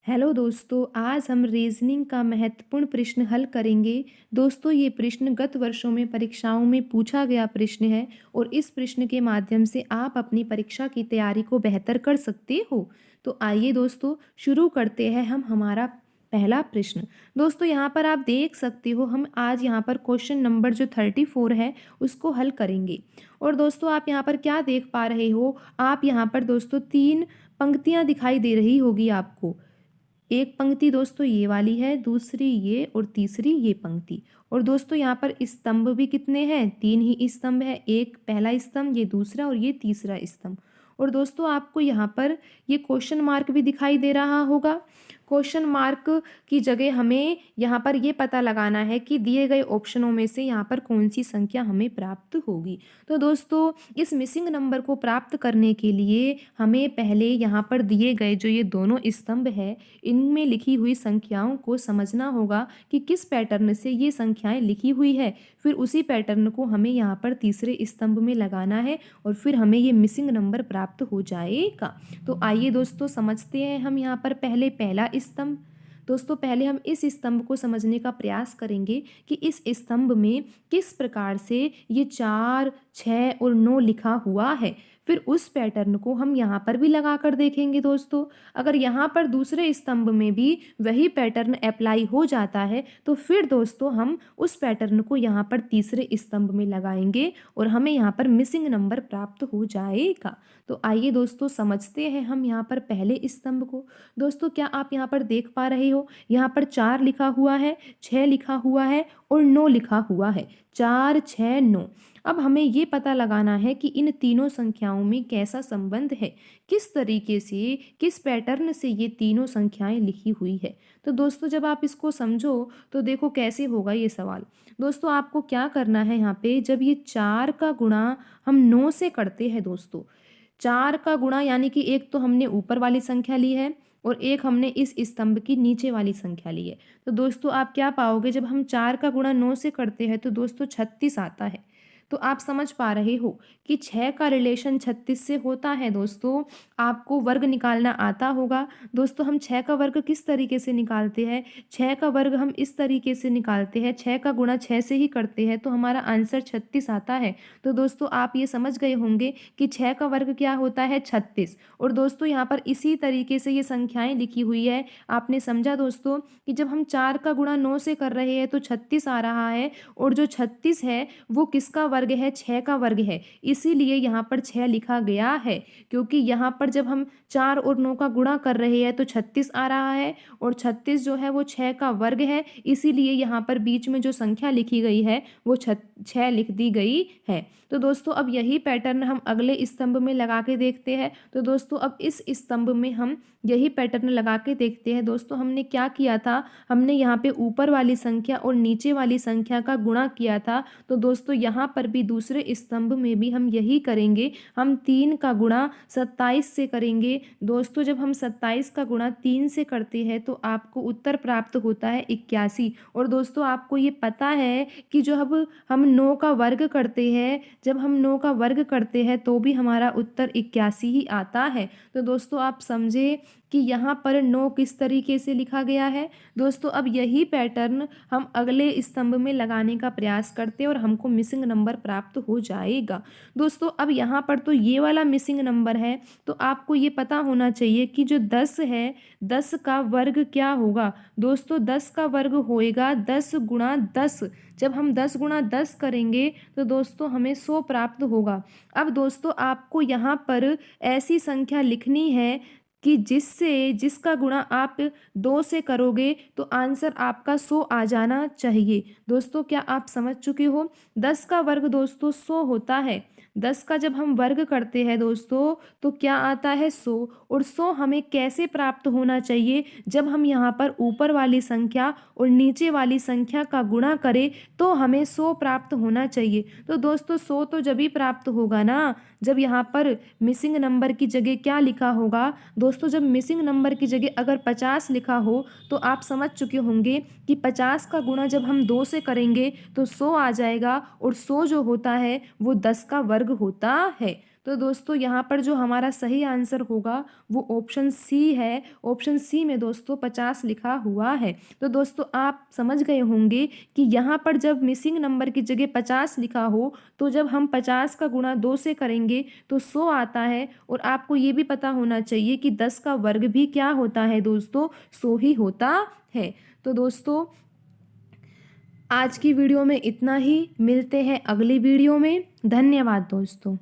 Hello दोस्तों, आज हम रीजनिंग का महत्वपूर्ण प्रश्न हल करेंगे। दोस्तों, ये प्रश्न गत वर्षों में परीक्षाओं में पूछा गया प्रश्न है और इस प्रश्न के माध्यम से आप अपनी परीक्षा की तैयारी को बेहतर कर सकते हो। तो आइए दोस्तों, शुरू करते हैं हम हमारा पहला प्रश्न। दोस्तों, यहाँ पर आप देख सकते हो, हम आज यहाँ पर क्वेश्चन नंबर जो 34 है उसको हल करेंगे। और दोस्तों, आप यहाँ पर क्या देख पा रहे हो, आप यहाँ पर दोस्तों 3 पंक्तियाँ दिखाई दे रही होगी आपको। एक पंक्ति दोस्तों ये वाली है, दूसरी ये और तीसरी ये पंक्ति। और दोस्तों यहाँ पर स्तंभ भी कितने हैं? 3 ही स्तंभ है। एक पहला स्तंभ, ये दूसरा और ये तीसरा स्तंभ। और दोस्तों आपको यहाँ पर ये क्वेश्चन मार्क भी दिखाई दे रहा होगा। क्वेश्चन मार्क की जगह हमें यहाँ पर ये पता लगाना है कि दिए गए ऑप्शनों में से यहाँ पर कौन सी संख्या हमें प्राप्त होगी। तो दोस्तों इस मिसिंग नंबर को प्राप्त करने के लिए हमें पहले यहाँ पर दिए गए जो ये दोनों स्तंभ है इनमें लिखी हुई संख्याओं को समझना होगा कि किस पैटर्न से ये संख्याएं लिखी हुई है। फिर उसी पैटर्न को हमें यहाँ पर तीसरे स्तंभ में लगाना है और फिर हमें ये मिसिंग नंबर प्राप्त हो जाएगा। तो आइए दोस्तों समझते हैं हम यहाँ पर पहले पहला स्तंभ। दोस्तों पहले हम इस स्तंभ को समझने का प्रयास करेंगे कि इस स्तंभ में किस प्रकार से ये 4, 6 और 9 लिखा हुआ है। फिर उस पैटर्न को हम यहाँ पर भी लगा कर देखेंगे। दोस्तों अगर यहाँ पर दूसरे स्तंभ में भी वही पैटर्न अप्लाई हो जाता है तो फिर दोस्तों हम उस पैटर्न को यहाँ पर तीसरे स्तंभ में लगाएंगे और हमें यहाँ पर मिसिंग नंबर प्राप्त हो जाएगा। तो आइए दोस्तों समझते हैं हम यहाँ पर पहले स्तंभ को। दोस्तों क्या आप यहाँ पर देख पा रहे हो, यहाँ पर 4 लिखा हुआ है, 6 लिखा हुआ है और 9 लिखा हुआ है। 4, 6, 9। अब हमें ये पता लगाना है कि इन तीनों संख्याओं में कैसा संबंध है, किस तरीके से, किस पैटर्न से ये तीनों संख्याएं लिखी हुई है। तो दोस्तों जब आप इसको समझो तो देखो कैसे होगा ये सवाल। दोस्तों आपको क्या करना है, यहाँ पे जब ये 4 का गुणा हम 9 से करते हैं दोस्तों, 4 का गुणा यानी कि एक तो हमने ऊपर वाली संख्या ली है और एक हमने इस स्तंभ की नीचे वाली संख्या ली है। तो दोस्तों आप क्या पाओगे, जब हम 4 का गुणा 9 से करते हैं तो दोस्तों 36 आता है। तो आप समझ पा रहे हो कि 6 का रिलेशन 36 से होता है। दोस्तों आपको वर्ग निकालना आता होगा। दोस्तों हम 6 का वर्ग किस तरीके से निकालते हैं, 6 का वर्ग हम इस तरीके से निकालते हैं, 6 का गुणा 6 से ही करते हैं तो हमारा आंसर 36 आता है। तो दोस्तों आप ये समझ गए होंगे कि 6 का वर्ग क्या होता है, 36। और दोस्तों यहाँ पर इसी तरीके से ये संख्याएं लिखी हुई है। आपने समझा दोस्तों कि जब हम 4 का गुणा 9 से कर रहे हैं तो 36 आ रहा है और जो 36 है वो किसका वर्ग है, 6 का वर्ग है। इसीलिए यहाँ पर 6 लिखा गया है, क्योंकि यहाँ पर जब हम 4 और 9 का गुणा कर रहे हैं तो 36 आ रहा है और 36 जो है वो 6 का वर्ग है। इसीलिए यहाँ पर बीच में जो संख्या लिखी गई है वो 6 लिख दी गई है। तो दोस्तों अब यही पैटर्न हम अगले स्तंभ में लगा के देखते हैं। तो दोस्तों अब इस स्तंभ में हम यही पैटर्न लगा के देखते हैं। दोस्तों हमने क्या किया था, हमने यहाँ पे ऊपर वाली संख्या और नीचे वाली संख्या का गुणा किया था। तो दोस्तों यहाँ पर भी दूसरे स्तंभ में भी हम यही करेंगे। हम 3 का गुणा 27 से करेंगे। दोस्तों जब हम 27 का गुणा 3 से करते हैं तो आपको उत्तर प्राप्त होता है 81। और दोस्तों आपको ये पता है कि जो अब हम 9 का वर्ग करते हैं, जब हम 9 का वर्ग करते हैं तो भी हमारा उत्तर 81 ही आता है। तो दोस्तों आप समझे कि यहाँ पर 9 किस तरीके से लिखा गया है। दोस्तों अब यही पैटर्न हम अगले स्तंभ में लगाने का प्रयास करते हैं और हमको मिसिंग नंबर प्राप्त हो जाएगा। दोस्तों अब यहाँ पर तो ये वाला मिसिंग नंबर है, तो आपको ये पता होना चाहिए कि जो 10 है, 10 का वर्ग क्या होगा। दोस्तों 10 का वर्ग होएगा 10 गुणा 10। जब हम 10 गुणा 10 करेंगे तो दोस्तों हमें 100 प्राप्त होगा। अब दोस्तों आपको यहाँ पर ऐसी संख्या लिखनी है कि जिसका गुणा आप 2 से करोगे तो आंसर आपका 100 आ जाना चाहिए। दोस्तों क्या आप समझ चुके हो, 10 का वर्ग दोस्तों 100 होता है। 10 का जब हम वर्ग करते हैं दोस्तों तो क्या आता है, 100। और 100 हमें कैसे प्राप्त होना चाहिए, जब हम यहाँ पर ऊपर वाली संख्या और नीचे वाली संख्या का गुणा करें तो हमें 100 प्राप्त होना चाहिए। तो दोस्तों 100 तो जब ही प्राप्त होगा ना, जब यहाँ पर मिसिंग नंबर की जगह क्या लिखा होगा। दोस्तों जब मिसिंग नंबर की जगह अगर 50 लिखा हो तो आप समझ चुके होंगे कि 50 का गुणा जब हम 2 से करेंगे तो 100 आ जाएगा और 100 जो होता है वो 10 का वर्ग होता है। तो दोस्तों यहाँ पर जो हमारा सही आंसर होगा वो ऑप्शन सी है। ऑप्शन सी में दोस्तों 50 लिखा हुआ है। तो दोस्तों आप समझ गए होंगे कि यहाँ पर जब मिसिंग नंबर की जगह 50 लिखा हो तो जब हम 50 का गुणा 2 से करेंगे तो 100 आता है। और आपको ये भी पता होना चाहिए कि 10 का वर्ग भी क्या होता है दोस्तों, 100 ही होता है। तो दोस्तों आज की वीडियो में इतना ही, मिलते हैं अगली वीडियो में। धन्यवाद दोस्तों।